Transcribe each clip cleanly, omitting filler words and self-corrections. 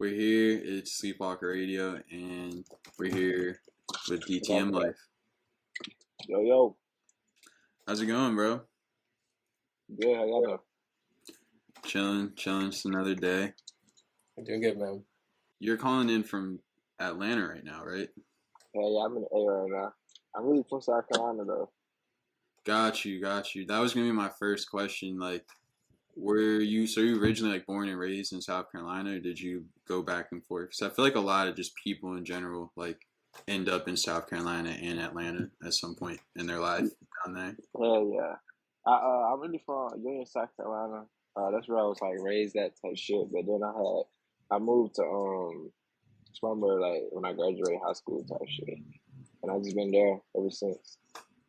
We're here. It's Sleepwalker Radio, and we're here with DTM Life. Yo, yo. How's it going, bro? Good, how y'all doing? Chilling. Just another day. I'm doing good, man. You're calling in from Atlanta right now, right? Yeah, I'm in the A right now. I'm really from South Carolina, though. Got you. That was gonna be my first question. Like, were you originally like born and raised in South Carolina, or did you go back and forth? Because I feel like a lot of just people in general like end up in South Carolina and Atlanta at some point in their life down there. Hell yeah. I'm really from Union, South Carolina. That's where I was like raised, that type shit. But then I moved to Spartanburg like when I graduated high school type shit, and I just been there ever since.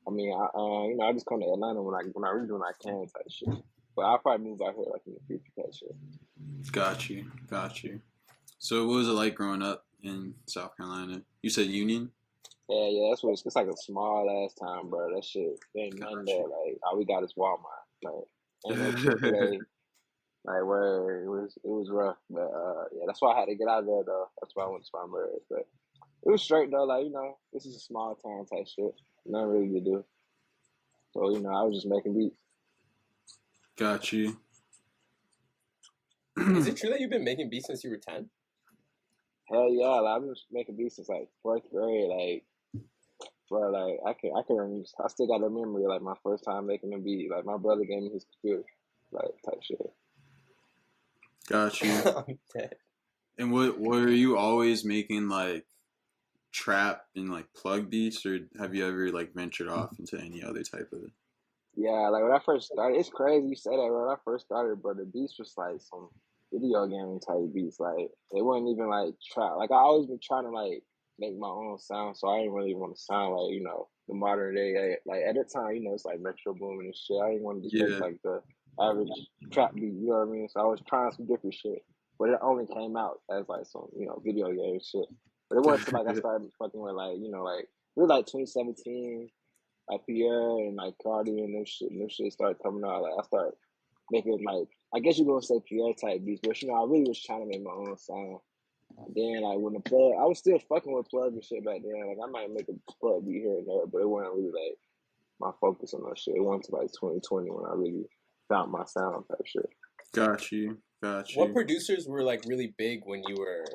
I mean, I just come to Atlanta when I can type shit. But I'll probably move out here like in the future type shit. Got you. So what was it like growing up in South Carolina? You said Union? Yeah, that's what it's like a small ass town, bro. That shit, there ain't nothing there. Like all we got is Walmart. Like ain't no Chick-fil-A. Like where it was rough. But yeah, that's why I had to get out of there though. That's why I went to Spartanburg. But it was straight though, like, this is a small town type shit. Nothing really to do. So, I was just making beats. Got you. Is it true that you've been making beats since you were 10? Hell yeah, like, I've been making beats since like 4th grade. Like, bro, like I can remember. I still got a memory of like my first time making a beat. Like my brother gave me his computer, like type shit. Got you. I'm dead. And what were you always making like trap and like plug beats, or have you ever like ventured off into any other type of it? Yeah, like when I first started, it's crazy you say that. When I first started, bro, the beats was like some video game type beats. Like it wasn't even like trap. Like I always been trying to like make my own sound, so I didn't really want to sound like the modern day. Like at that time, it's like Metro Boomin and shit. I didn't want to just make like the average trap beat. You know what I mean? So I was trying some different shit, but it only came out as like some video game shit. But it wasn't like I started fucking with like like it was like 2017. Like Pierre and like Cardi and them shit started coming out. Like I started making like, I guess you're gonna say Pierre type beats, but I really was trying to make my own sound. And then like when the plug, I was still fucking with plug and shit back then. Like I might make a plug beat here and there, but it wasn't really like my focus on that shit. It wasn't until like 2020 when I really found my sound type shit. Got you. What producers were like really big when you were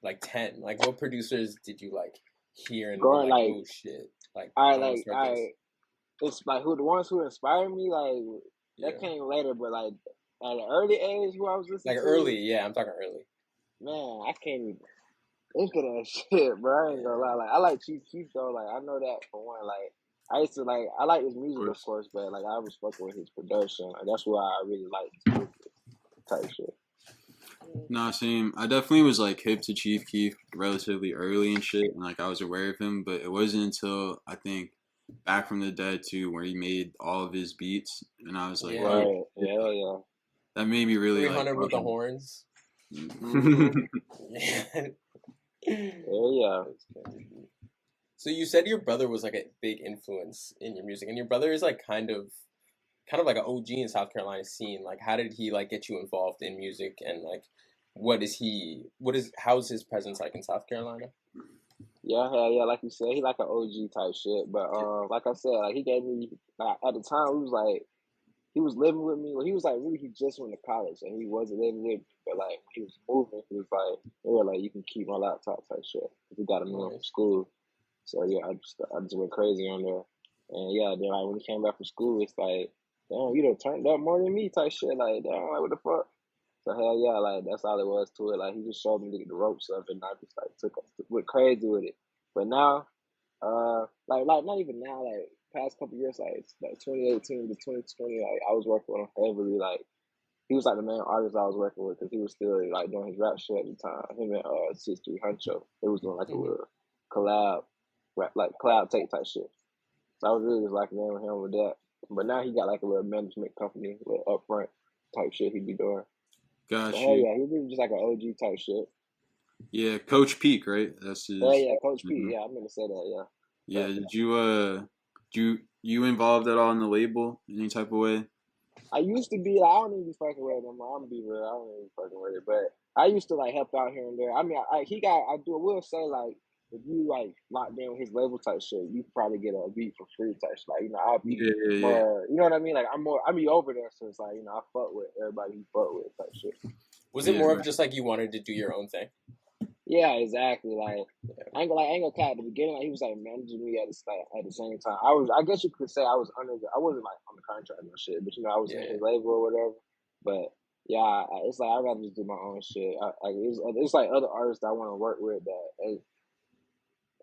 like 10? Like what producers did you like hear and were like, oh shit? Like it's like the ones who inspired me, like that came later, but like at an early age who I was listening to. Like early, yeah, I'm talking early. Man, I can't even think of that shit, bro. I ain't gonna lie. Like I like Chief Keef though, like I know that for one. Like I used to I like his music of course, but like I was fucking with his production. Like that's why I really like type shit. No, same. I definitely was like hip to Chief Keef relatively early and shit, and like I was aware of him, but it wasn't until I think Back from the Dead too, where he made all of his beats, and I was like, yeah. That made me really 300 like with the horns. Yeah. So you said your brother was like a big influence in your music, and your brother is like kind of like an OG in South Carolina scene. Like, how did he like get you involved in music, and like, how's his presence like in South Carolina? Yeah, like you said, he like an OG type shit. But like I said, like he gave me at the time he was living with me. Well, he was like he just went to college and he wasn't living with me. But like when he was moving, he was like, they were like, you can keep my laptop type shit. He got him from school. So yeah, I just went crazy on there. And yeah, then like when he came back from school, it's like, damn, you done turned up more than me type shit. Like, damn, like what the fuck? So hell yeah, like that's all it was to it. Like he just showed me the ropes of it, and I just like went crazy with it. But now, like not even now, like past couple years, like 2018 to 2020, like I was working with him heavily. Like he was like the main artist I was working with because he was still like doing his rap shit at the time. Him and 63 Huncho, they was doing like a little collab, like collab tape type shit. So I was really just like him with that. But now he got like a little management company, a little upfront type shit he be doing. Gotcha. So, yeah, he was just like an OG type shit. Yeah, Coach Peake, right? That's his. Yeah, Coach Peake. Yeah, I'm gonna say that. Yeah. Yeah. Did you involved at all in the label any type of way? I used to be. Like, I don't even be fucking with it no more. I'm gonna be real. I don't even be fucking with it. But I used to like help out here and there. I mean, I will say like if you like locked in with his label type shit, you could probably get a beat for free type shit. Like, you know, I'll be Yeah. more, you know what I mean? Like I be over there, so it's like, you know, I fuck with everybody he fuck with type shit. Was it more of just like you wanted to do your own thing? Yeah, exactly. Like I ain't gonna cat at the beginning. Like he was like managing me at the same time. I guess you could say I was I wasn't like on the contract or shit, but you know I was in his label or whatever. But yeah, it's like I'd rather just do my own shit. It's like other artists that I want to work with that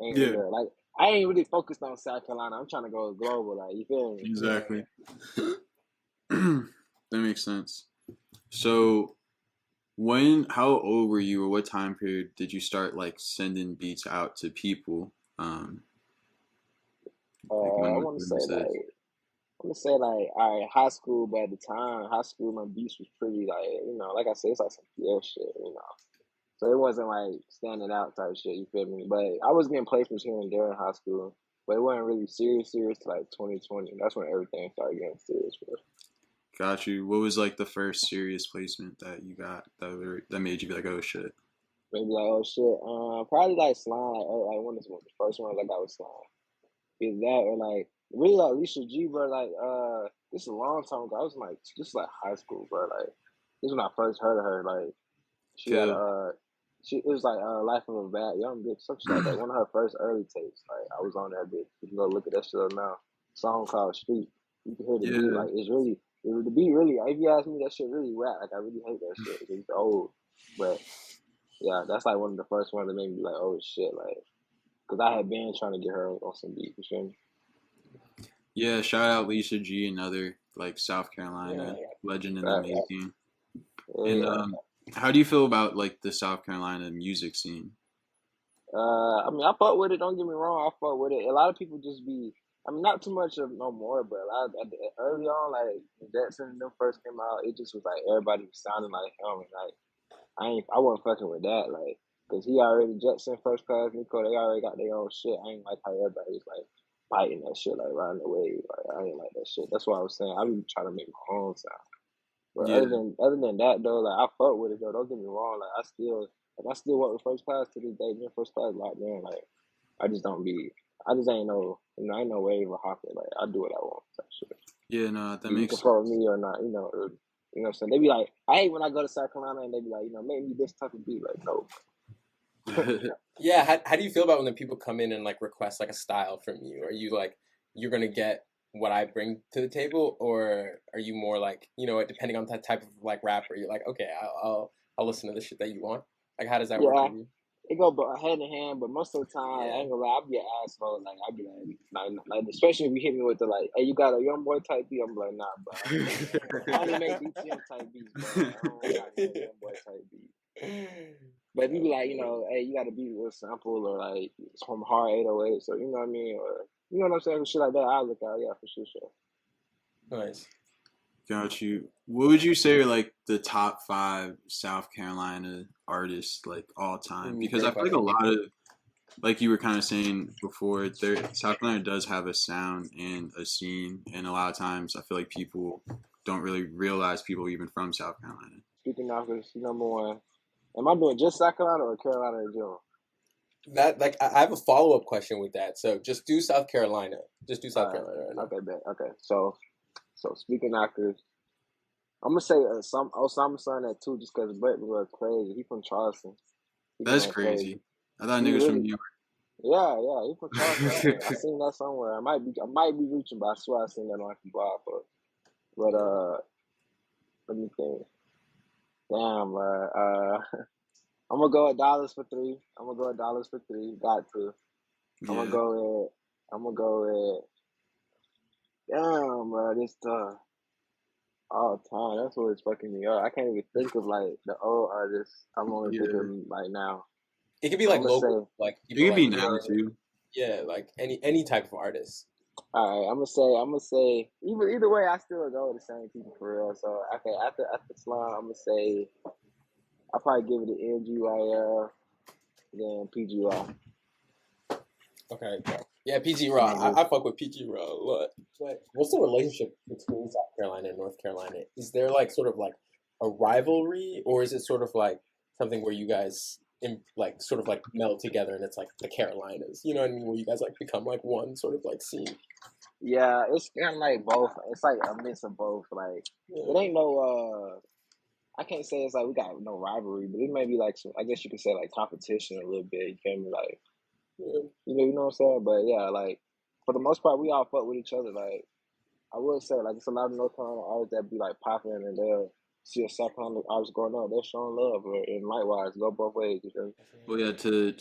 ain't here. Like I ain't really focused on South Carolina. I'm trying to go global. Like you feel me? Exactly. That makes sense. So how old were you, or what time period did you start like sending beats out to people? I want to say like all right, high school. But at the time, high school, my beats was pretty like, you know, like I said, it's like some PL shit, you know. So it wasn't like standing out type shit. You feel me? But I was getting placements here and there in high school, but it wasn't really serious to like 2020. That's when everything started getting serious. Bro. Got you. What was like the first serious placement that you got that made you be like, oh shit? Maybe like, oh shit. Probably like Slime. Like one of the first ones I got was Slime. Is that or like really like Lisha G, bro? Like this is a long time ago. I was like this is like high school, bro. Like this is when I first heard of her. Like she had it was like Life of a Bad Young Bitch, something like that. One of her first early tapes. Like I was on that bitch. You can go look at that shit up now. Song called Street. You can hear the beat. Like the beat really. If you ask me, that shit really rap. Like I really hate that shit. It's old, but yeah, that's like one of the first ones that made me be like, oh shit, like. Because I had been trying to get her on some beat, you feel me? Yeah, shout out Lisha G, another like South Carolina legend in the making. And how do you feel about like the South Carolina music scene? I mean, I fuck with it. Don't get me wrong, I fuck with it. A lot of people just be, I mean, not too much of no more, but a lot early on, like when Jetson and them first came out, it just was like everybody was sounding like him, and like I wasn't fucking with that, like. Cause he already Jetson First Class Nico, they already got their own shit. I ain't like how everybody's like fighting that shit, like riding the wave. Like I ain't like that shit. That's what I was saying. I be trying to make my own sound. But other than that though, like I fuck with it though. Don't get me wrong. Like I still work with First Class to this day. Me and First Class locked in. Like I just ain't no, you know, I ain't no wave or hopper. Like I do what I want. Type shit. Yeah, no, that You makes can fuck with me or not, you know. You know what I'm saying? They be like, I hate when I go to South Carolina and they be like, you know, make me this type of beat. Like no. Yeah, how do you feel about when the people come in and like request like a style from you? Are you like you're gonna get what I bring to the table, or are you more like, you know, depending on that type of like rapper, you're like, okay, I'll listen to the shit that you want? Like how does that work for you? It go hand in hand, but most of the time, I ain't gonna lie, I'll be an asshole. Like I be like, especially if you hit me with the like, hey, you got a young boy type beat. I'm like, nah, bro. I only make DTM type beats, bro. I don't got no young boy type beat. But if you be like, you know, hey, you got to beat with a sample or like some hard 808, so you know what I mean, or you know what I'm saying, shit like that. I look out, yeah, for sure. Nice. Got you. What would you say are like the top 5 South Carolina artists like all time? Because I feel like a lot of, like you were kind of saying before, South Carolina does have a sound and a scene, and a lot of times I feel like people don't really realize people even from South Carolina. Speaking of Knockers, number one. Am I doing just South Carolina or Carolina in general? That like I have a follow-up question with that. So just do South Carolina. Just do South Carolina right now. Okay, bet. Okay, so speaking Knockers, I'm gonna say Osamason that too, just because Black was crazy. He from Charleston. That's crazy. I thought niggas from New York. Yeah, he from Charleston. I seen that somewhere. I might be reaching, but I swear I seen that on Blog. But let me think. Damn, bro. I'm gonna go $1 for 3. Got to. Yeah. I'm gonna go with. Damn, bro. This tough. All time. That's what it's fucking me up. I can't even think of like the old artists. I'm only thinking like now. It could be like local, like it could be now too. Yeah, like any type of artist. All right, I'm gonna say either way, I still go with the same people for real. So okay, after Slime, I'm gonna say I'll probably give it to NGeeYL, then PGY. Okay. Yeah, PG Raw. I fuck with PG Raw a lot. But what's the relationship between South Carolina and North Carolina? Is there like sort of like a rivalry, or is it sort of like something where you guys like sort of like meld together and it's like the Carolinas, you know what I mean, where you guys like become like one sort of like scene? Yeah, it's kind of like both. It's like a mix of both. Like it ain't no I can't say it's like we got no rivalry, but it may be like some, I guess you could say like competition a little bit. You feel me? Like you know what I'm saying? But yeah, like for the most part, we all fuck with each other. Like I would say, like it's a lot of North Carolina artists that be like popping and they'll see a South Carolina artist growing up, they're showing love, and likewise, go both ways. You feel me? Well, yeah, to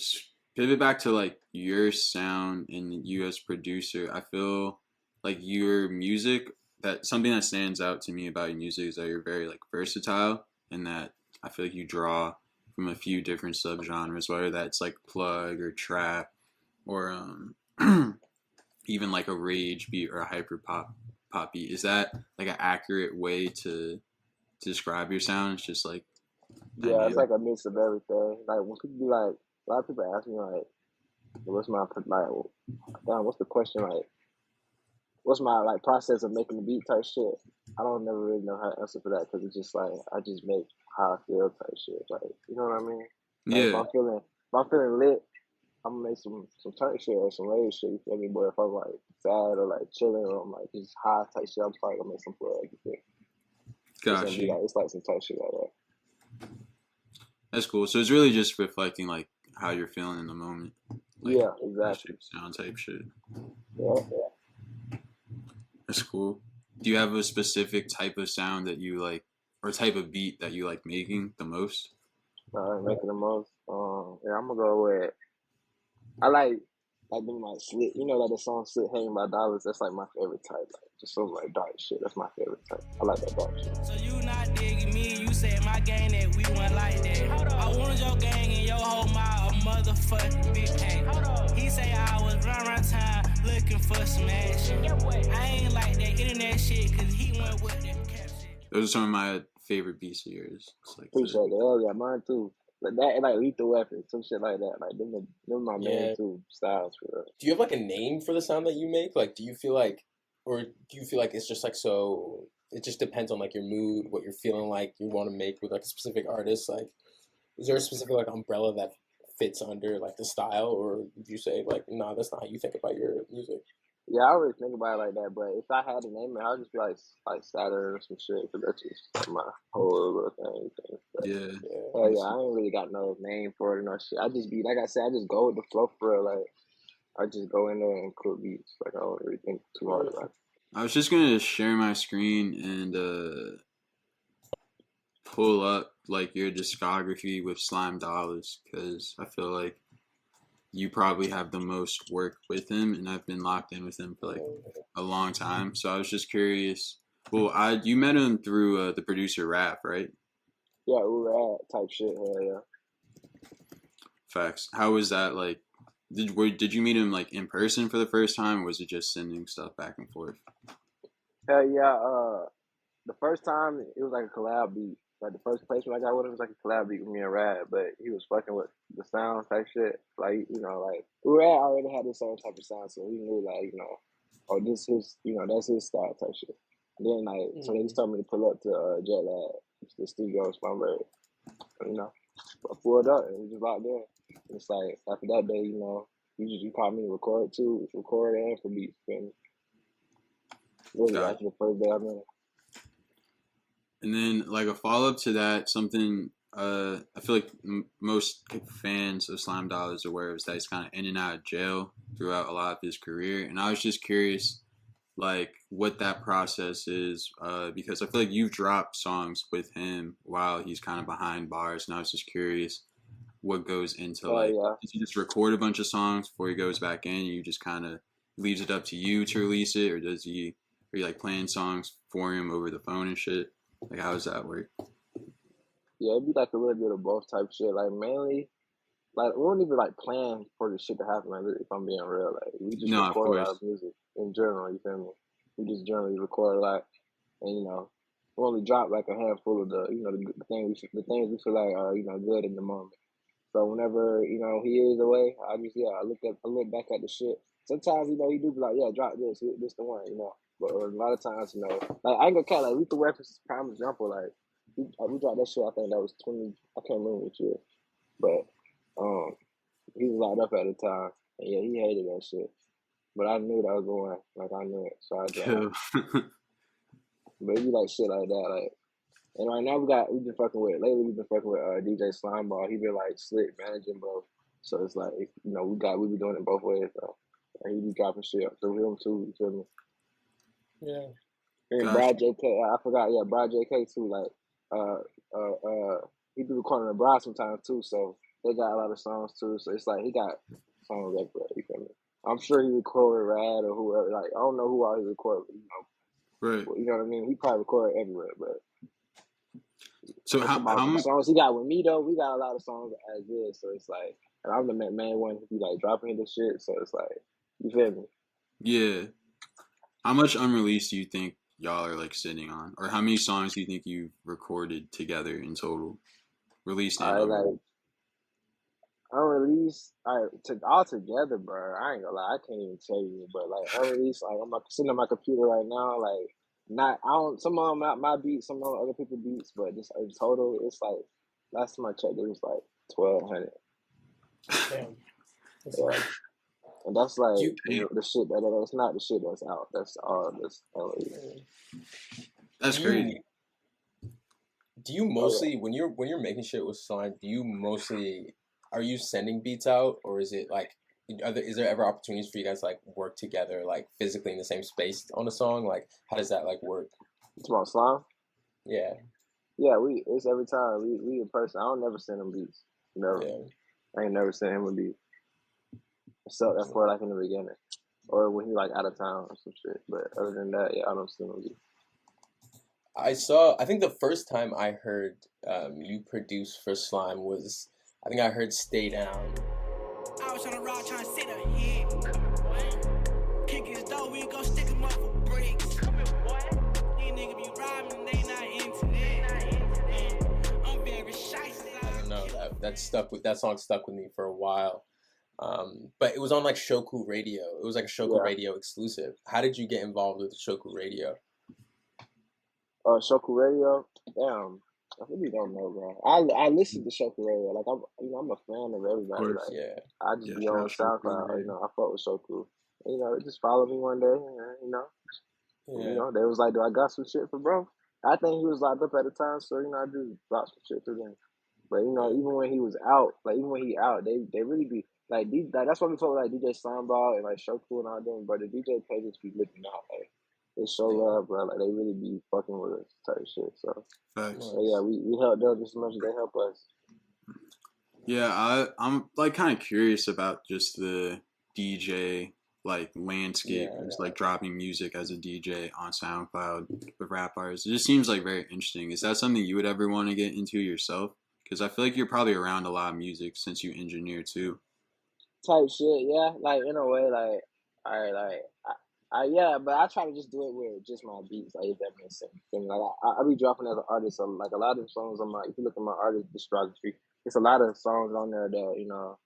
pivot back to like your sound and you as producer, I feel like your music, that something that stands out to me about your music is that you're very like versatile, and that I feel like you draw from a few different subgenres, whether that's like plug or trap or even like a rage beat or a hyper pop beat. Is that like an accurate way to describe your sound? It's just like Yeah, it's like a mix of everything. Like when people be like, a lot of people ask me like, what's my like, damn, what's the question like? What's my like process of making the beat type shit? I don't never really know how to answer for that because it's just like I just make how I feel type shit. Like you know what I mean? Like, yeah. If I'm feeling lit, I'm gonna make some turn shit or some rage shit. You feel me? But if I'm like sad or like chilling or I'm like just high type shit, I'm probably gonna make some plug. You feel? Gotcha. It's like some type shit like that. That's cool. So it's really just reflecting like how you're feeling in the moment. Like, yeah, exactly. Sound type shit. Yeah. That's cool. Do you have a specific type of sound that you like, or type of beat that you like making the most? Making the most. Yeah, I'm gonna go with. I like them like Slit. You know, like the song "Slit Hanging" by Dollaz. That's like my favorite type. Like just some like dark shit. That's my favorite type. I like that dark shit. So you not digging me? You said my gang that we went like that. I wanted your gang and your whole mile a motherfucking big hey. He say I was around town looking for some action. I ain't like that internet shit cause he went with that cap shit. Those are some of my favorite beats of yours. Like Appreciate that. Hell yeah, mine too. Like that and like Lethal Weapon, some shit like that. Like them my main two styles for real. Do you have like a name for the sound that you make? Like, do you feel like it's just like so? It just depends on like your mood, what you're feeling like you want to make with like a specific artist. Like, is there a specific like umbrella that fits under like the style, or would you say like, nah, that's not how you think about your music? Yeah, I always think about it like that, but if I had to name it, I'd just be like Satvrn or some shit, because that's just my whole little thing. But, yeah, I ain't really got no name for it or no shit. I just be, like I said, I just go with the flow for real. Like, I just go in there and cook beats. Like, I don't really think too hard about it. I was just gonna share my screen and pull up like your discography with SlimeDollaz, because I feel like you probably have the most work with him, and I've been locked in with him for like a long time. So I was just curious. Well, you met him through the producer Rap, right? Yeah, Ouurad type shit. Hell yeah. Facts. How was that like? Did you meet him like in person for the first time, or was it just sending stuff back and forth? Hell yeah. The first time it was like a collab beat. Like the first placement I got with him was like a collab beat with me and Rad, but he was fucking with the sound type shit. Like, you know, like Rad already had this certain type of sound, so he knew like, you know, oh, this his, you know, that's his style type shit. And then like, so they just told me to pull up to Jet the studio in Spartanburg. You know, I pulled up and we just locked in. And it's like after that day, you know, you call me to record too, record and for beats. Really, after the first day I'm in. And then, like a follow up to that, something I feel like most fans of SlimeDollaz are aware of is that he's kind of in and out of jail throughout a lot of his career. And I was just curious, like, what that process is, because I feel like you've dropped songs with him while he's kind of behind bars. And I was just curious what goes into, does he just record a bunch of songs before he goes back in? You just kind of leaves it up to you to release it? Or are you like playing songs for him over the phone and shit? Like, how does that work? Yeah, it'd be like a little bit of both type shit. Like, mainly, like, we don't even like plan for the shit to happen. Like, if I'm being real, like, we just record a lot of music in general. You feel me? We just generally record a lot, and you know, we only drop like a handful of the, you know, the things we feel like are, you know, good in the moment. So whenever, you know, he is away, I look back at the shit. Sometimes, you know, he do be like, yeah, drop this the one, you know. But a lot of times, you know, like I ain't gonna count like Lethal Weapons is prime example. Like we dropped that shit. I think that was 20. I can't remember which year, but he was locked up at the time, and yeah, he hated that shit. But I knew that was going. Like I knew it, so I dropped. But it be like shit like that, like. And right now we've been fucking with DJ Slime Ball. He been like slick managing both. So it's like, you know, we be doing it both ways. So and he be dropping shit through him too, you feel me? Yeah. And Brad JK, I forgot, yeah, Brad JK too, like he be recording the Brad sometimes too, so they got a lot of songs too. So it's like he got songs everywhere, you feel me? I'm sure he recorded Rad or whoever, like I don't know who all he recorded, you know. Right. You know what I mean? He probably recorded everywhere, but so how songs he got with me though, we got a lot of songs as is, so it's like, and I'm the main one who be like dropping the shit, so it's like, you feel me? Yeah. How much unreleased do you think y'all are like sitting on, or how many songs do you think you've recorded together in total, released and unreleased? Unreleased, all together, bro. I ain't gonna lie, I can't even tell you, but like unreleased, like I'm sitting on my computer right now, like. Not I don't some of them my beats, some of them other people's beats, but just in total, it's like last time I checked, it was like 1,200. Damn. Yeah. And that's like the shit that's not the shit that's out. That's all this. That's crazy. Do you mostly when you're making shit with Slime? Are you sending beats out, or is it like? Is there ever opportunities for you guys to like work together, like physically in the same space on a song? Like, how does that like work? It's about Slime. Yeah. Yeah, it's every time we in person. I don't never send him beats. Never. Yeah. I ain't never sent him a beat. Except that's for like in the beginning, or when he like out of town or some shit. But other than that, yeah, I don't send him beats. I think the first time I heard you produce for Slime was, I think I heard "Stay Down." I was on the road trying to sit a hit. Kick his door, we gon' stick him up for bricks. These niggas be robbing, they not into that. I'm very shy. I don't know, that song stuck with me for a while. But it was on like Shoku Radio. It was like a Shoku Radio exclusive. How did you get involved with Shoku Radio? Shoku Radio? Damn. I really don't know, bro. I listen to Shoku Radio. Like I'm a fan of everybody. Like, yeah. I just be on SoundCloud. You know, I fuck with Shoku. You know, they just followed me one day. You know, you know, they was like, "Do I got some shit for bro?" I think he was locked up at the time, so you know, I just dropped some shit for them. But you know, even when he was out, like even when he out, they really be like these. Like, that's why we talk like DJ Slime Ball and like Shoku and all them. But the DJ pages be looking out like. They show love, bro. Like they really be fucking with us, type shit. So, yeah, we help them just as much as they help us. Yeah, I'm like kind of curious about just the DJ like landscape, just like dropping music as a DJ on SoundCloud with rap artists. It just seems like very interesting. Is that something you would ever want to get into yourself? Because I feel like you're probably around a lot of music since you engineer too. Type shit, yeah. Like in a way, like yeah, but I try to just do it with just my beats, like if that makes sense. And like I be dropping as an artist, so like a lot of songs on my. If you look at my artist discography, it's a lot of songs on there that you know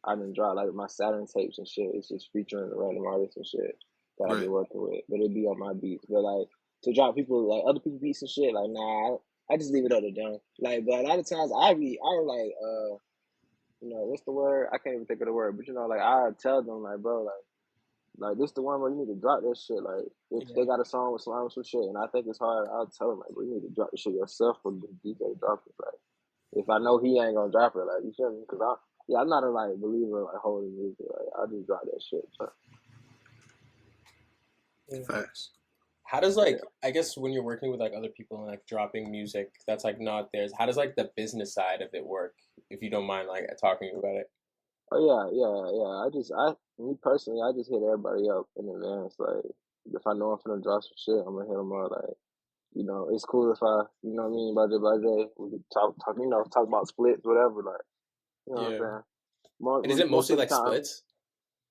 I done dropped, like my Satvrn tapes and shit. It's just featuring random artists and shit that I've been working with, but it be on my beats. But like to drop people like other people's beats and shit, like nah, I just leave it up to them. Like, but a lot of times I like you know what's the word? I can't even think of the word, but you know like I tell them like bro like this the one where you need to drop that shit. Like if they got a song with Slime or some shit, and I think it's hard, I'll tell them like, bro, you need to drop the shit yourself for the DJ drop it. Like if I know he ain't gonna drop it, like you feel me? Because I'm not a like believer like holding music. Like I just drop that shit. So. Facts. How does like I guess when you're working with like other people and like dropping music that's like not theirs, how does like the business side of it work? If you don't mind like talking about it. Oh yeah. Me personally, I just hit everybody up in advance. Like if I know I'm finna drop some shit, I'm gonna hit them up. Like you know, it's cool if I, you know what I mean, budget. We could talk, you know, talk about splits, whatever. Like you know what I'm saying. And is it mostly like splits?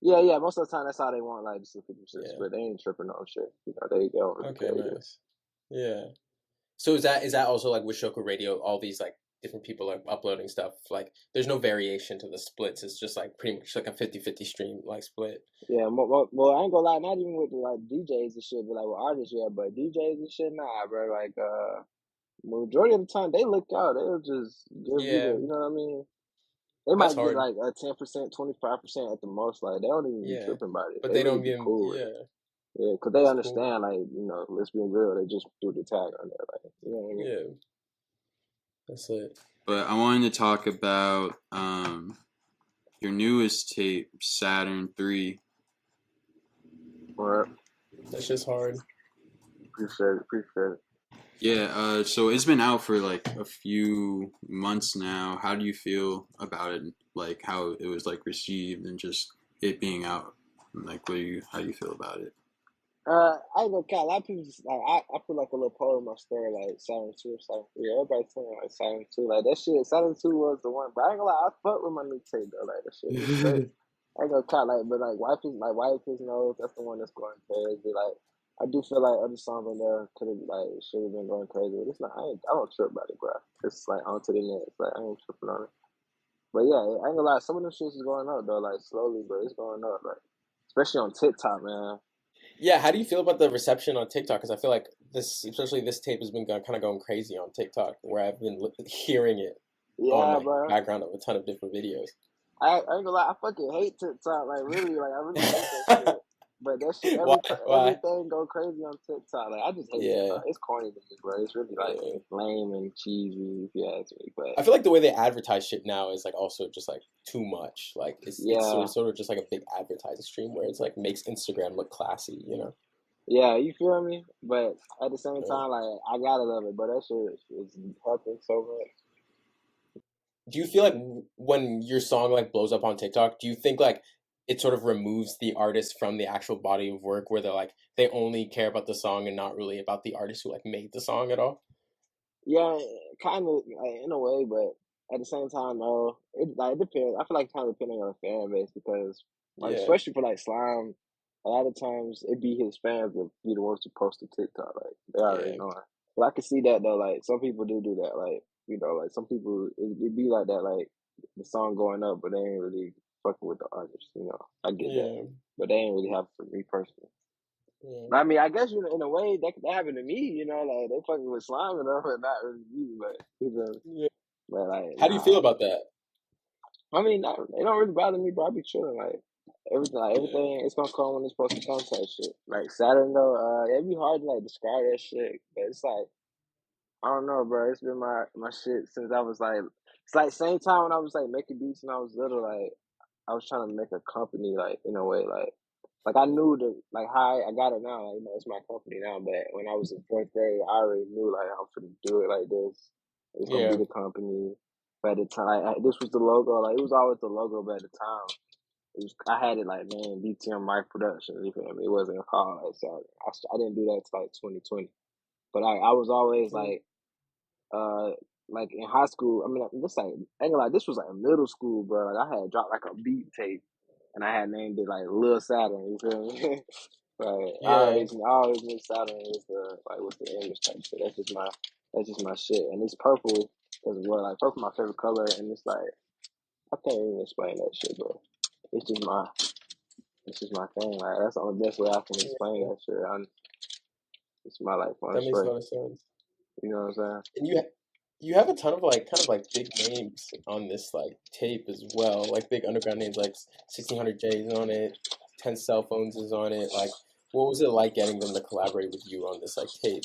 Yeah. Most of the time, that's how they want like just 50% split. They ain't tripping on shit. You know, they don't. Okay, nice. Yeah. So is that also like with Shoku Radio? All these like different people are uploading stuff. Like there's no variation to the splits. It's just like pretty much like a 50-50 stream like split. Yeah. Well, I ain't gonna lie. Not even with like DJs and shit, but like with artists, yeah. But DJs and shit, nah, bro. Like majority of the time they look out. They'll just give you Yeah, the, you know what I mean? They that's might get hard. like a 10%, 25% at the most. Like they don't even be Yeah, tripping about it. but They they really don't be give. cool with it. Yeah, Yeah, because they that's cool. understand, like, you know, lesbian girl, they just threw the tag on there. Like, you know what I mean? Yeah, that's it. But I wanted to talk about your newest tape, Saturn 3. Or That's just hard. appreciate it. Yeah, so it's been out for like a few months now. How do you feel about it? Like how it was like received and just it being out. Like how do you feel about it? I ain't gonna count. A lot of people just like I put like a little poll in my story like Saturn 2 or Saturn 3. Everybody's telling me like Saturn 2. Like that shit, Saturn 2 was the one. But I ain't gonna lie, I fuck with my new tape though. Like that shit was straight. I ain't gonna count like, but like wife knows that's the one that's going crazy. Like I do feel like other songs on there could have like should have been going crazy. But it's not. I don't trip about it, bro. It's like on to the next. Like I ain't tripping on it. But yeah, I ain't gonna lie. Some of them shits is going up though. Like slowly, but it's going up. Like especially on TikTok, man. Yeah, how do you feel about the reception on TikTok? Because I feel like especially this tape has been kind of going crazy on TikTok, where I've been hearing it on Yeah, like bro. background of a ton of different videos. I ain't gonna lie, I fucking hate TikTok. Like really, like I really hate that shit. But that shit, Why? everything go crazy on TikTok. Like I just hate Yeah, TikTok. It's corny to me, bro. It's really like yeah. lame and cheesy, if you ask me. I But feel like the way they advertise shit now is like also just like too much. Like it's yeah, sort of just like a big advertising stream where it's like makes Instagram look classy, you know? yeah, you feel me? But at the same Yeah. time, like I gotta love it. But that shit is helping so much. Do you feel like when your song like blows up on TikTok, do you think like it sort of removes the artist from the actual body of work where they're like they only care about the song and not really about the artist who like made the song at all? Yeah, kind of like, in a way, but at the same time, no. It like it depends. I feel like it kind of depending on the fan base because, like, Yeah, especially for like Slime, a lot of times it be his fans that be the ones to post the TikTok. Like they already yeah, know it. But I can see that though. Like some people do that. Like you know, like some people it be like that. Like the song going up, but they ain't really fucking with the artist. You know, I get that, yeah, but they ain't really have for me personally. yeah, I mean, I guess you know, in a way that happened to me. You know, like they fucking with Slime and all, but not really me. But you know, yeah. but like How do you feel nah. about that? I mean, they don't really bother me, bro. I be chilling. Like Yeah, everything, it's gonna come when it's supposed to come type shit. Like Saturn though, it'd be hard to like describe that shit, but it's like I don't know, bro. It's been my shit since I was like, it's like same time when I was like making beats when I was little. Like I was trying to make a company, like in a way, like I knew that like how I got it now. Like you know, it's my company now. But when I was in fourth grade, I already knew like I'm gonna do it like this. It's gonna be yeah, the company. But at the time, this was the logo. Like it was always the logo, but at the time, I had it like man, DTM Life Production. You feel me? It wasn't called like so. I didn't do that till like 2020. But I was always mm, uh like in high school. I mean, this like ain't gonna lie, this was like middle school, bro. Like I had dropped like a beat tape, and I had named it like Lil Saturn. You feel me? Like yeah. I always knew Saturn was the image type shit. That's just my shit, and it's purple because well, like purple my favorite color, and it's like I can't even explain that shit, bro. It's just my thing. Like that's the only best way I can explain Yeah. that shit. It's my like fun That makes a story. lot of sense. You know what I'm saying? And you have a ton of like kind of like big names on this like tape as well, like big underground names like 1600J is on it, 10 Cell Phones is on it. Like, what was it like getting them to collaborate with you on this like tape?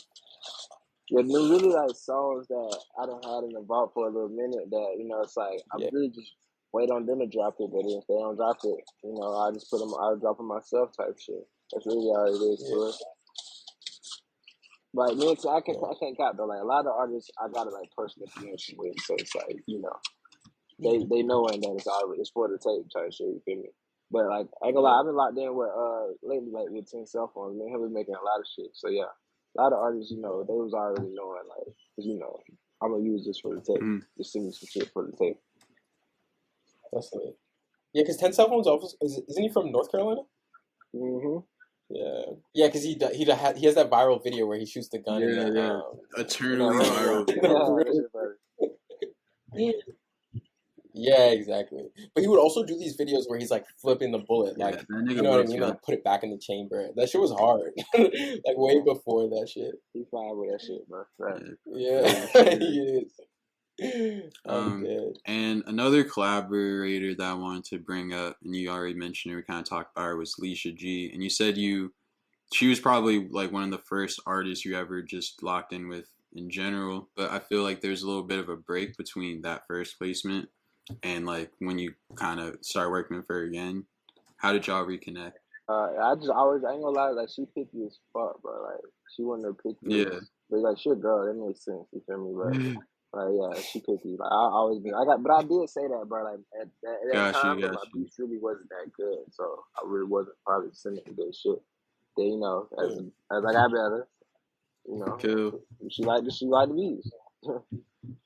Yeah, they're really like songs that I done had in the vault for a little minute. That you know, it's like I Yeah, really just wait on them to drop it. But if they don't drop it, you know, I just I'll drop it myself type shit. That's really all it is yeah, to it. Like me, yeah, I can't cap though. Like a lot of artists, I got a like personal connection with, so it's like you know, yeah, they know and that it's for the tape type shit. You feel me? But like I ain't gonna yeah, lie, I've been locked in with lately like with 10 cell phones. Man, have been making a lot of shit. So yeah, a lot of artists, you know, they was already knowing like, 'cause, you know, I'm gonna use this for the tape. Mm. Just send me some shit for the tape. that's it. Yeah, because 10 Cell Phones also isn't he from North Carolina? Mm-hmm. Yeah, yeah, because he has that viral video where he shoots the gun in Yeah, the yeah. Yeah, Eternally right, viral yeah, in the video. yeah, that room. shit better. Yeah, exactly. But he would also do these videos where he's like flipping the bullet, Yeah, like that you nigga know what I was mean, good. like put it back in the chamber. That shit was hard, like way before that shit. He fine with that shit, bro. Right. Yeah, Yeah. he is. I'm dead. And another collaborator that I wanted to bring up, and you already mentioned her, we kind of talked about her, was Lisha G. And you said she was probably like one of the first artists you ever just locked in with in general. But I feel like there's a little bit of a break between that first placement and like when you kind of start working with her again. How did y'all reconnect? I just always, I ain't gonna lie, like, she picky as fuck, bro. Like, she wasn't the Yeah. pickiest. But, like, she a girl, that makes sense, you feel me? But, like, yeah, she picky. Like, I always be, but I did say that, bro. Like, at that time, but my beats really wasn't that good. So, I really wasn't probably sending good shit. Then, you know, as I got better, you know, Cool. she liked the beats.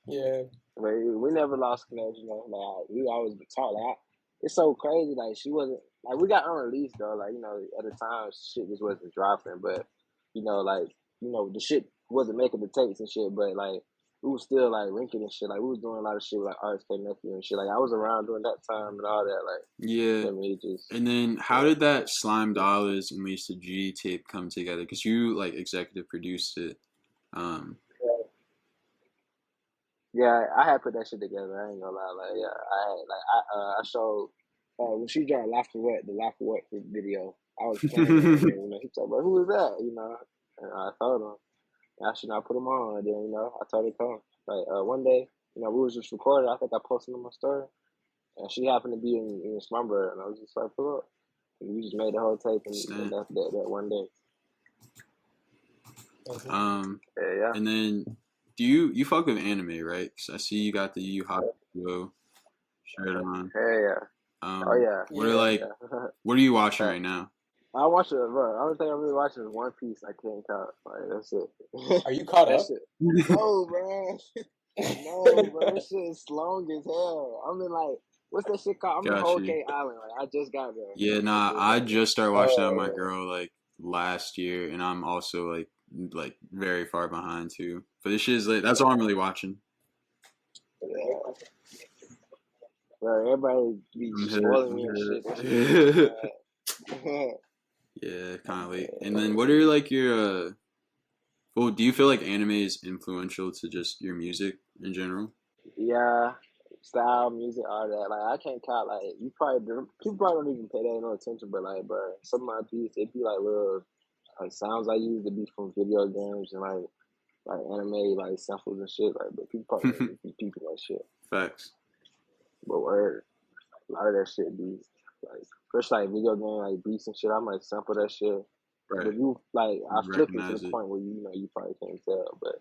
Yeah. But we never lost connection, you know. Like, we always been taught. Like, it's so crazy. Like, she wasn't, like, we got unreleased, though. Like, you know, at the time, shit just wasn't dropping. But, you know, like, you know, the shit wasn't making the tapes and shit. But, like, we was still, like, linking and shit. Like, we was doing a lot of shit with, like, RSK Nephew and shit. Like, I was around during that time and all that. Like, yeah. I mean, just, and then how did that Slime Dollaz and Lisha G tape come together? Because you, like, executive produced it. Yeah, I had put that shit together. I ain't gonna lie. Like, yeah, I showed when she dropped the Lafayette video. I was playing it, and then, you know, he said, "But who is that?" You know, and I told him, and I should not put him on. And then, you know, I told her come. Like, one day, you know, we was just recording. I think I posted on my story, and she happened to be in Spartanburg, and I was just like, "Pull up." And we just made the whole tape, and that one day. Okay. And then do you fuck with anime, right? 'Cause I see you got the Yu Hakusho shirt on. Hey, yeah. Oh yeah. What are you watching right now? I watch it, bro. The only thing I'm really watching is One Piece. I can't count. Like, that's it. Are you caught up? No, bro. No, bro. This shit is long as hell. I'm in, like, what's that shit called? I'm in Whole Cake Island. Like, I just got there. Yeah, nah, I just started watching that with my girl like last year, and I'm also like very far behind too. But this shit is like that's all I'm really watching. Yeah. Bro, everybody be spoiling me and shit. Yeah, kind of late. And then what are like your well, do you feel like anime is influential to just your music in general? Yeah, style, music, all that. Like, I can't count. Like, people probably don't even pay that no attention. But, like, bro, some of my beats, it be like little like sounds I use to be from video games and like anime, like samples and shit. Like, but people probably don't be peeping that shit. Facts. But word, a lot of that shit be like, first, like, video game, like, beats and shit, I might sample that shit. Right. But you, like, I flip it to the point where, you know, you probably can't tell. But,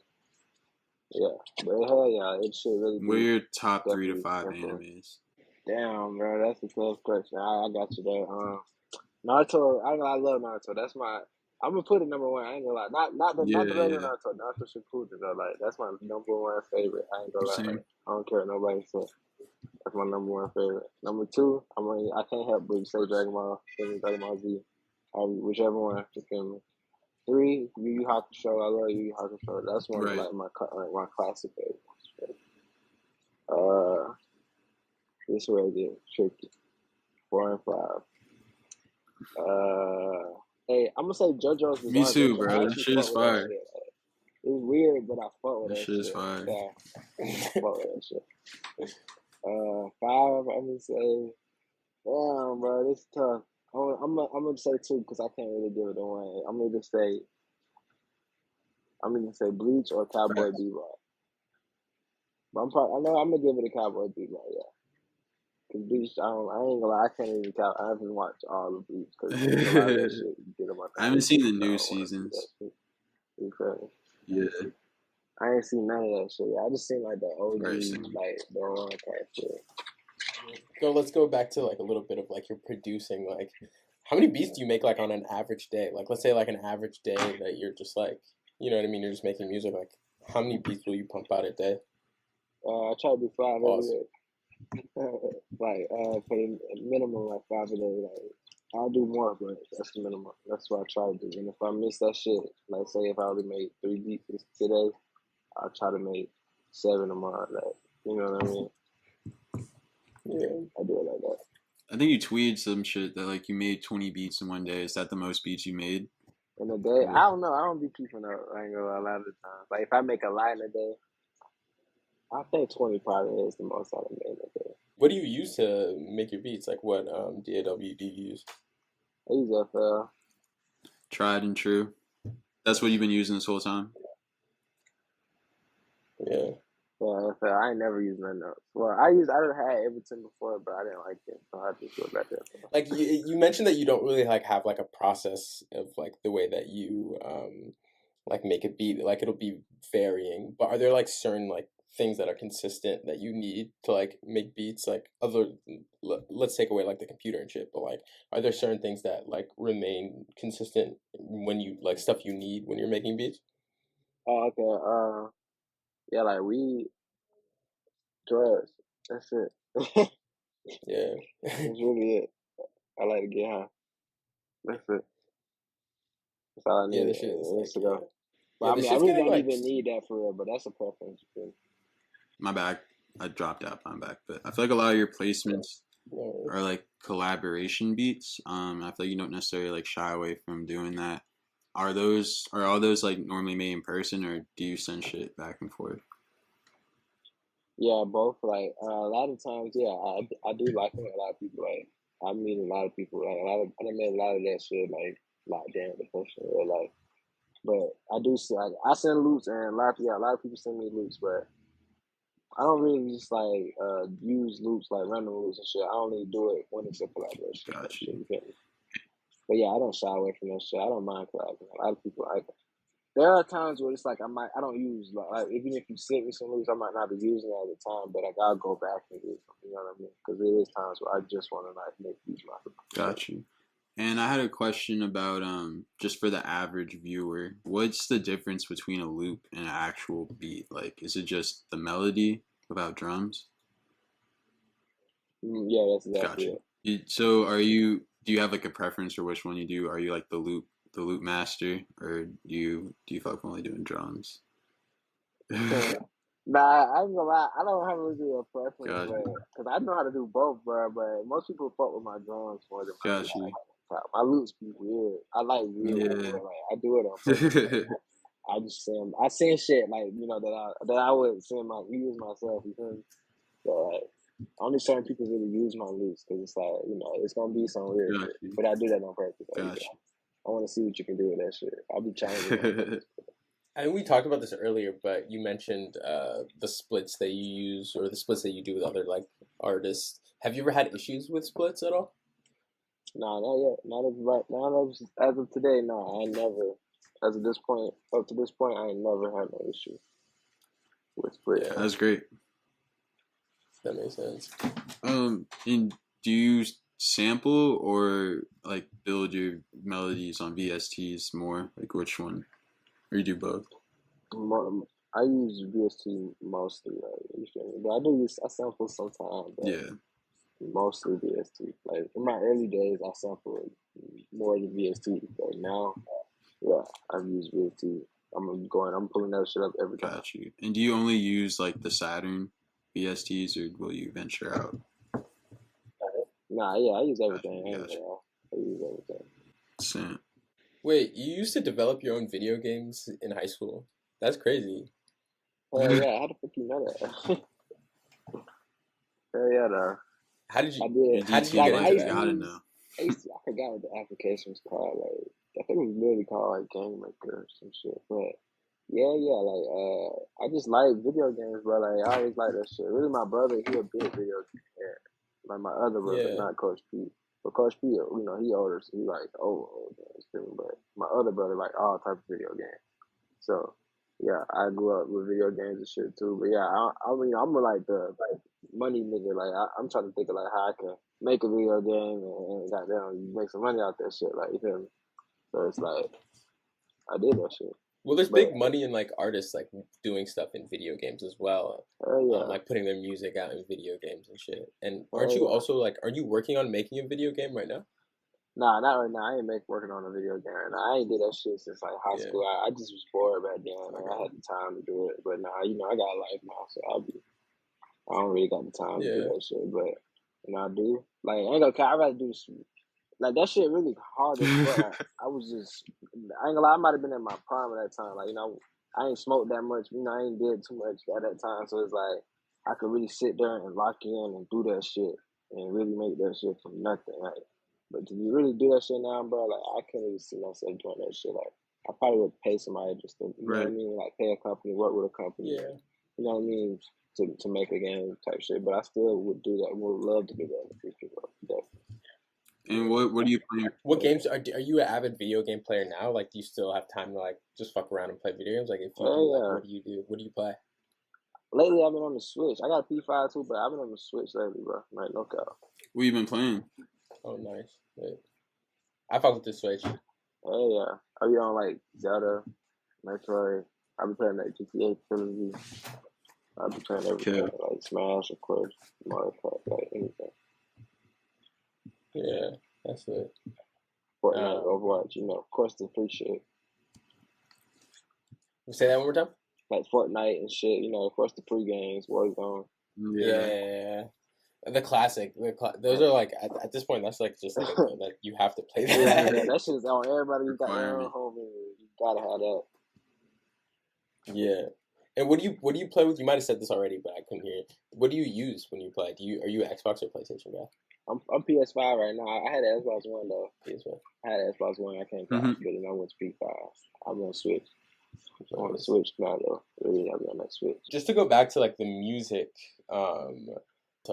yeah. But, hell yeah, it shit really What are your top 3 to 5 animes? Damn, bro, that's a tough question. I got you there. Naruto, I love Naruto. That's my, I'm gonna put it number one. I ain't gonna lie. Not the regular Naruto. Naruto Shippuden though. Like, that's my number one favorite. I ain't gonna lie. Like, I don't care what nobody says. That's my number one favorite. Number 2, I can't help but say Dragon Ball, Dragon Ball Z, whichever one. You feel me? 3, Yu Yu Hakusho. I love Yu Yu Hakusho. That's one of like my classic favorites. This way get tricky. 4 and 5. Hey, I'm gonna say JoJo's Bizarre. Me too, bro. That shit is fire. It's weird, but I fuck with that shit. Is fire. Yeah, I fuck with that shit. 5, I'm gonna say, damn, bro, this is tough. I'm gonna say 2 because I can't really give it a 1. I'm gonna say Bleach or Cowboy Bebop. But I'm gonna give it a Cowboy Bebop, yeah. Cause Bleach, I ain't gonna lie, I can't even count. I haven't watched all the Bleach because a lot of that shit get on my. I haven't seen the new seasons. Yeah. I ain't seen none of that shit. I just seen like the OG, like the wrong type shit. So let's go back to like a little bit of like your producing. Like, how many beats do you make like on an average day? Like, let's say like an average day that you're just like, you know what I mean? You're just making music. Like, how many beats will you pump out a day? I try to do 5 every day. Like, for the minimum, like 5 a day. Like, I'll do more, but that's the minimum. That's what I try to do. And if I miss that shit, like, say if I only made 3 beats today, I'll try to make 7 tomorrow. Like, you know what I mean? Yeah. I do it like that. I think you tweeted some shit that like you made 20 beats in one day. Is that the most beats you made? In a day, I don't know. I don't be keeping up. I ain't gonna lie, a lot of the time. Like if I make a lot in a day, I think 20 probably is the most I've made in a day. What do you use to make your beats? Like what DAW do you use? I use FL. Tried and true. That's what you've been using this whole time? Yeah. Yeah, FL. I ain't never used nothing else. Well, I done had Ableton before, but I didn't like it, so I just go back to FL. Like you mentioned that you don't really like have like a process of like the way that you like make a beat. Like it'll be varying, but are there like certain like things that are consistent that you need to like make beats? Like let's take away like the computer and shit, but like are there certain things that like remain consistent when you like stuff you need when you're making beats? Oh, okay. Yeah, like weed, drugs. That's it. Yeah. That's really it. I like to get high. That's it. That's all I need. Yeah, this shit is like, to go. But yeah, I this mean, I shit's really getting don't like even need that for real, but that's a preference. My bad. I dropped out. My back. But I feel like a lot of your placements are like collaboration beats. I feel like you don't necessarily like shy away from doing that. Are all those like normally made in person, or do you send shit back and forth? Yeah, both. Like a lot of times, yeah, I do like it. A lot of people like I meet a lot of people. Like I done made a lot of that shit like locked down the person in real life. But I do like I send loops, and a lot of people send me loops, but I don't really just like use loops like random loops and shit. I only do it when it's a collaboration. Got Shit, you. you feel me? But yeah, I don't shy away from that shit. I don't mind collaborating. A lot of people like it. There are times where it's like I don't use like even if you send me some loops, I might not be using it at the time, but like I'll go back and use them. You know what I mean? Because there is times where I just want to like make these myself. Got you. And I had a question about just for the average viewer, what's the difference between a loop and an actual beat? Like, is it just the melody without drums? Yeah, that's exactly Gotcha. it. So do you have like a preference for which one you do? Are you like the loop master, or do you fuck only doing drums? Nah, I ain't gonna lie. I don't have really a preference, Gotcha. because I know how to do both, bro. But most people fuck with my drums more than my loops. Gotcha. My loops be weird. I like weird. Yeah. Like I do it on purpose. I just send. I send shit like that I would use myself. You feel me? So like only certain people really use my loops because it's like it's gonna be some weird Gotcha. shit. But I do that on purpose. Like, Gotcha. I want to see what you can do with that shit. I'll be challenging. And we talked about this earlier, but you mentioned the splits that you use or the splits that you do with other like artists. Have you ever had issues with splits at all? Nah, not yet. As of today. No, I ain't never. As of this point, up to this point, I ain't never had no issue with splits. Yeah. That's great. That makes sense. And do you sample or like build your melodies on VSTs more? Like which one? Or you do both? I use VST mostly, you feel me? But I sample sometimes. Yeah. Mostly VST. Like in my early days, I sampled more than VST, but now, yeah, I've used VST. I'm pulling that shit up every time. Got you. And do you only use like the Satvrn VSTs, or will you venture out? Nah, yeah, I use everything. Gotcha. I use everything. Same. Wait, you used to develop your own video games in high school? That's crazy. Hell yeah, how the fuck you know that? Hell yeah, though. How did you? I did. How did you Like, get I into used that? to Gotta use- know. I forgot what the application was called. Like I think it was literally called like Game Maker or some shit. But yeah, like I just like video games, bro. Like I always like that shit. Really, my brother, he a big video game head. Like my other brother, Yeah. not Coach Peake. But Coach Peake, he older, so he like old games too. But my other brother like all types of video games. So yeah, I grew up with video games and shit too. But yeah, I mean, I'm like the money nigga. Like I'm trying to think of like how I can make a video game and goddamn make some money out that shit. Like you feel me? So it's like I did that shit. Well, there's But big money in like artists like doing stuff in video games as well. yeah, Like putting their music out in video games and shit. And Oh, aren't you yeah. also like, are you working on making a video game right now? nah, not right now. I ain't working on a video game right now. I ain't did that shit since like high Yeah. school. I just was bored back then. Like I had the time to do it. But now, I got a life now, so I don't really got the time to do Yeah. that shit. But and I do. Like, I ain't gonna care. I'd rather do like that shit really hard as fuck. Like, I was just, I ain't gonna lie, I might have been in my prime at that time. Like, you know, I ain't smoked that much. You know, I ain't did too much at that time. So it's like, I could really sit there and lock in and do that shit and really make that shit from nothing. Like, but to really do that shit now, bro, like, I can't even see myself doing that shit. Like, I probably would pay somebody just to, you know what I mean? Like, pay a company, work with a company. Yeah. You know what I mean? To make a game type shit. But I still would do that. Would love to do that in the future, bro. Definitely. And what do you play? What games are you an avid video game player now? Like, do you still have time to like just fuck around and play video games? Like, if you do, like, what do you do? What do you play? Lately, I've been on the Switch. I got a P5 too, but I've been on the Switch lately, bro. Like, no cap. What you been playing? Oh, nice. Wait. I fuck with the Switch. Oh yeah. Are you on like Zelda, Metroid? I've been playing like GTA trilogy. I've been playing everything, like Smash, of course, Mario Kart, like anything. Yeah, that's it. Fortnite, Overwatch, you know, of course the free shit. Say that one more time. Like Fortnite and shit, you know, of course the free games, Warzone. Yeah. The classic. Those are like at this point. That's like just like that you have to play that. Yeah, that shit's on everybody. You got their own home. You gotta have that. Yeah. And what do you play with? You might have said this already, but I couldn't hear it. What do you use when you play? Are you an Xbox or PlayStation guy? I'm PS5 right now. I had an Xbox One though. PS1. I had an Xbox One. I can't but then I went to P5. I'm on Switch. I'm on the Switch now though. Really, I'm on that Switch. Just to go back to like the music.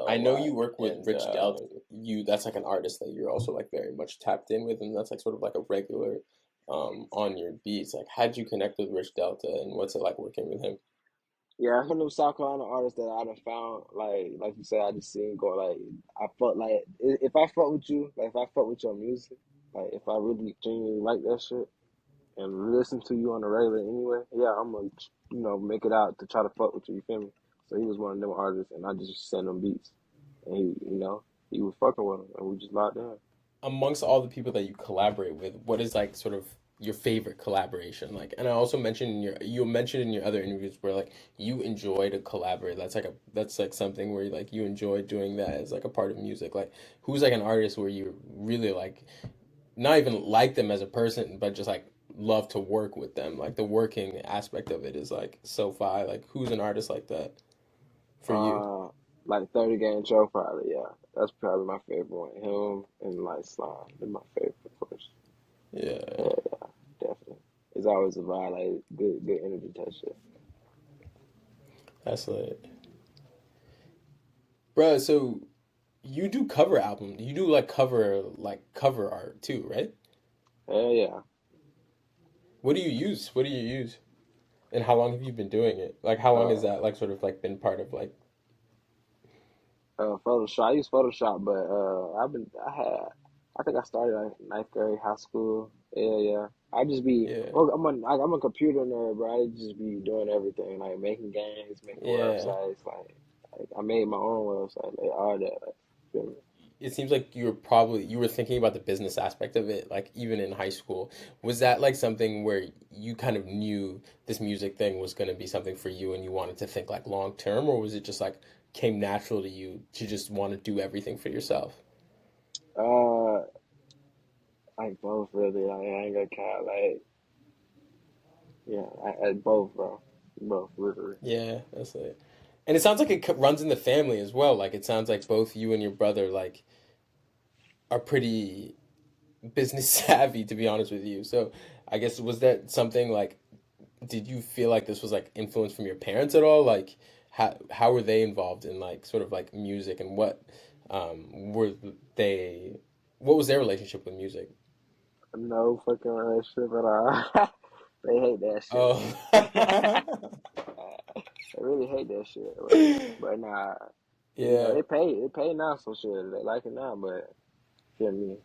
I know you work with RichDelta. That's like an artist that you're also like very much tapped in with, and that's like sort of like a regular on your beats. Like, how'd you connect with RichDelta, and what's it like working with him? Yeah, I'm from South Carolina artists that I done found, like you said, I just seen go, like, I felt like, if I fuck with you, like, if I fuck with your music, like, if I really genuinely like that shit, and listen to you on the regular anyway, yeah, I'm gonna, you know, make it out to try to fuck with you, you feel me? So he was one of them artists, and I just sent him beats, and he, you know, he was fucking with him, and we just locked in. Amongst all the people that you collaborate with, what is like sort of your favorite collaboration? Like, and I also mentioned you mentioned in your other interviews where like you enjoy to collaborate. That's like something where like you enjoy doing that as like a part of music. Like, who's like an artist where you really like, not even like them as a person, but just like love to work with them. Like the working aspect of it is like so fire. Like, who's an artist like that for you? Like 30 Game Show, probably, yeah. That's probably my favorite one. Him and like Slime, they're my favorite, of course. Yeah, definitely. It's always a vibe, like good energy type shit. That's it, bro. So you do cover album. You do like cover art too, right? Hell yeah. What do you use? And how long have you been doing it? Like, how long has that like sort of like been part of like? Photoshop. I use Photoshop, but I think I started like ninth grade, high school. Yeah. I just be, well, I'm a computer nerd, bro. I just be doing everything, like making games, making websites. Like I made my own website, like all that. Like, it seems like you were thinking about the business aspect of it, like even in high school. Was that like something where you kind of knew this music thing was going to be something for you and you wanted to think like long term, or was it just like came natural to you to just want to do everything for yourself? Like both, really. Like, I ain't gonna count. Like, yeah, I both, bro. Both, literally. Yeah, that's it. And it sounds like it runs in the family as well. Like, it sounds like both you and your brother like are pretty business savvy, to be honest with you. So I guess, was that something like, did you feel like this was like influence from your parents at all? Like, how were they involved in like sort of like music, and what was their relationship with music? No fucking relationship at all. They hate that shit. Oh. They really hate that shit. But nah. Yeah. You know, they pay now, so shit. They like it now, but feel me,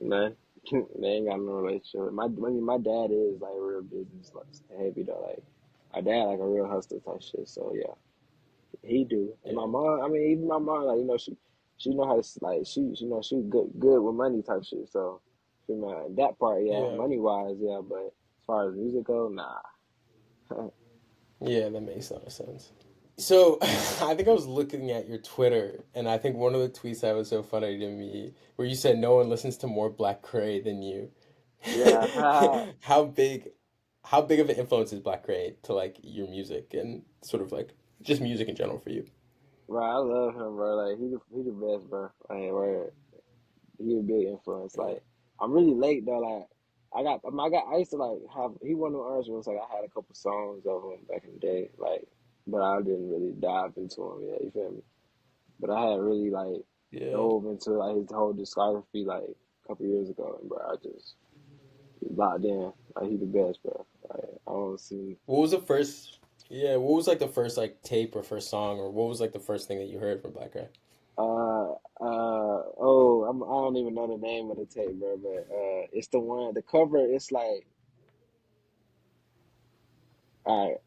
man. They ain't got no relationship. My dad is like real business like heavy though. Like my dad like a real hustler type shit. So yeah, he do. And my mom, I mean, even my mom, like, you know, she know how to, like, she good with money type shit. So you know that part, money wise, but as far as music go, nah. Yeah, that makes a lot of sense. So I think I was looking at your Twitter, and I think one of the tweets that was so funny to me, where you said no one listens to more Black Kray than you. Yeah. How big, how big of an influence is Black Kray to like your music and sort of like just music in general for you? Bro, I love him, bro. Like he the best, bro. Like, word. He a big influence. Like, I'm really late though. Like, I used to like have. He one of the artists where it's like I had a couple songs of him back in the day. Like, but I didn't really dive into him yet. You feel me? But I had really like Yeah. dove into like his whole discography like a couple years ago, and bro, I just locked in. Like, he the best, bro. Like, I don't see. What was the first? Yeah. What was like the first like tape or first song, or what was like the first thing that you heard from Black Kray? I don't even know the name of the tape, bro, but it's the one, the cover, it's like, all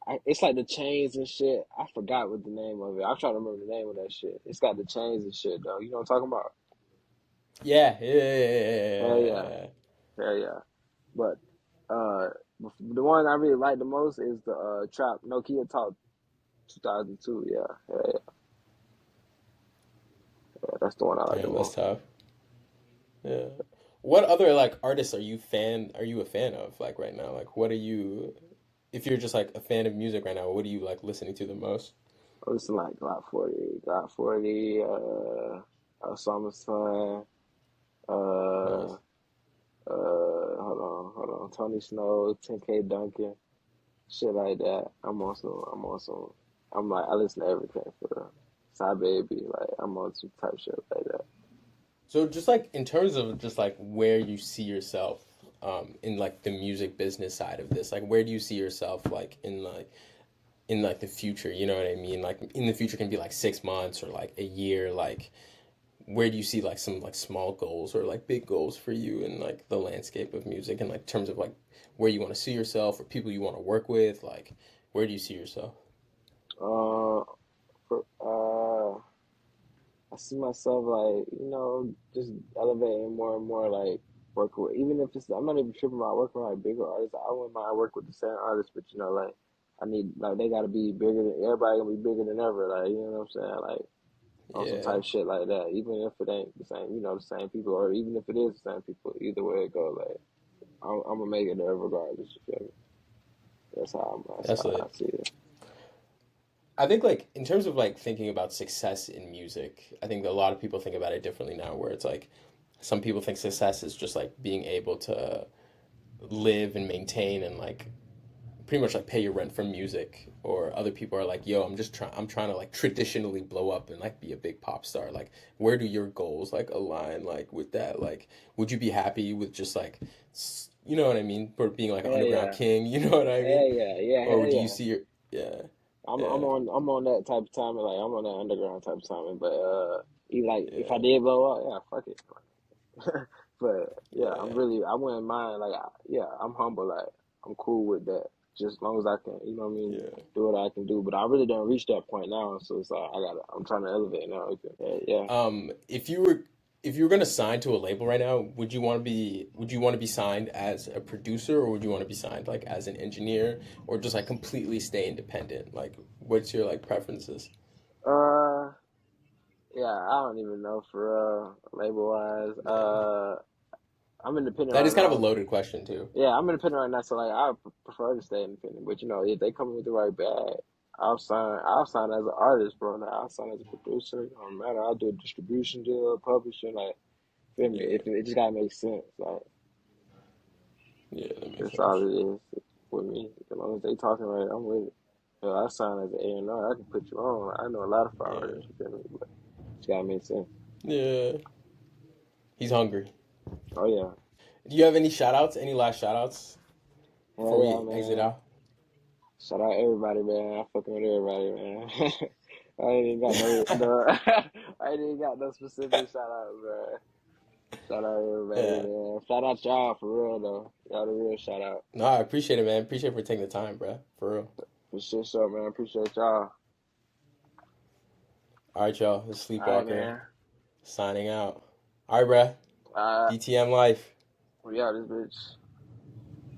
right, it's like the chains and shit. I forgot what the name of it. I'm trying to remember the name of that shit. It's got the chains and shit, though. You know what I'm talking about? Yeah. Yeah. Hell yeah. Hell yeah. But uh, the one I really like the most is the Trap Nokia Talk 2002. Yeah, hell yeah. Yeah, that's the one I like the Damn, that's most. tough. Yeah. What other like artists are you a fan of like right now? Like what are you if you're just like a fan of music right now, what are you like listening to the most? I listen like Glock 40, Osamason, Nice. uh, hold on, Tony Shhnow, 10K Duncan, shit like that. I'm like, I listen to everything for real. Sahbabii, like, I'm on some type shit like that. So just like in terms of just like where you see yourself in like the music business side of this, like where do you see yourself like in like the future, you know what I mean? Like in the future can be like 6 months or like a year, like where do you see like some like small goals or like big goals for you in like the landscape of music and like terms of like where you want to see yourself or people you want to work with, like where do you see yourself? Uh, for, I see myself like, just elevating more and more, like working with, even if it's, I'm not even tripping about working with like bigger artists. I wouldn't mind work with the same artists, but like I need, like, they gotta be bigger than everybody, gonna be bigger than ever. Like, you know what I'm saying? Like, on some Yeah, type shit like that. Even if it ain't the same, the same people, or even if it is the same people, either way it go, like I'm gonna make it there regardless. You feel me? That's that's how I it. see it. I think like in terms of like thinking about success in music, I think a lot of people think about it differently now where it's like some people think success is just like being able to live and maintain and like pretty much like pay your rent from music, or other people are like, yo, I'm trying to like traditionally blow up and like be a big pop star. Like where do your goals like align like with that? Like would you be happy with just like you know what I mean, for being like an Hell underground yeah, king, you know what I mean? hell yeah, yeah, Or hell do you yeah. see your yeah, I'm yeah, on that type of timing. Like, I'm on that underground type of timing. But even like if I yeah, did blow up, yeah, fuck it. But yeah, yeah, I wouldn't mind. Like, yeah, I'm humble. Like, I'm cool with that. Just as long as I can, what I mean, yeah. do what I can do. But I really don't reach that point now. So it's like I'm trying to elevate now. Okay. Yeah. If you were gonna sign to a label right now, would you want to be signed as a producer, or would you want to be signed like as an engineer, or just like completely stay independent? Like what's your like preferences? Uh, yeah. I don't even know for label wise. Yeah. I'm independent That right is kind of a now. loaded question too. Yeah, I'm independent right now, so like I prefer to stay independent. But if they come in with the right bag, I'll sign as an artist, bro. Now I'll sign as a producer. It don't matter. I'll do a distribution deal, publishing, like, feel me. Yeah. It just gotta make sense. Like, Yeah, that makes that's sense. all it is with me. As long as they talking right, I'm with it. I sign as an A&R. I can put you on. I know a lot of fire Yeah. artists. You feel me? But it's gotta make sense. Yeah. He's hungry. Oh yeah, Do you have any shout outs? Any last shout outs hell before yeah, we exit man. out? Shout out everybody, man. I fucking with everybody, man. I ain't even got no I ain't even got no specific shout out, bro. Shout out everybody, Yeah. man. Shout out y'all for real though. Y'all the real shout out. No, I appreciate it, man. Appreciate it for taking the time, bro. For real. For sure, sure, man. Appreciate y'all. All right, y'all. The All right, Sleepwalker man. signing out. All right, bruh. All right, DTM Life. we out this bitch.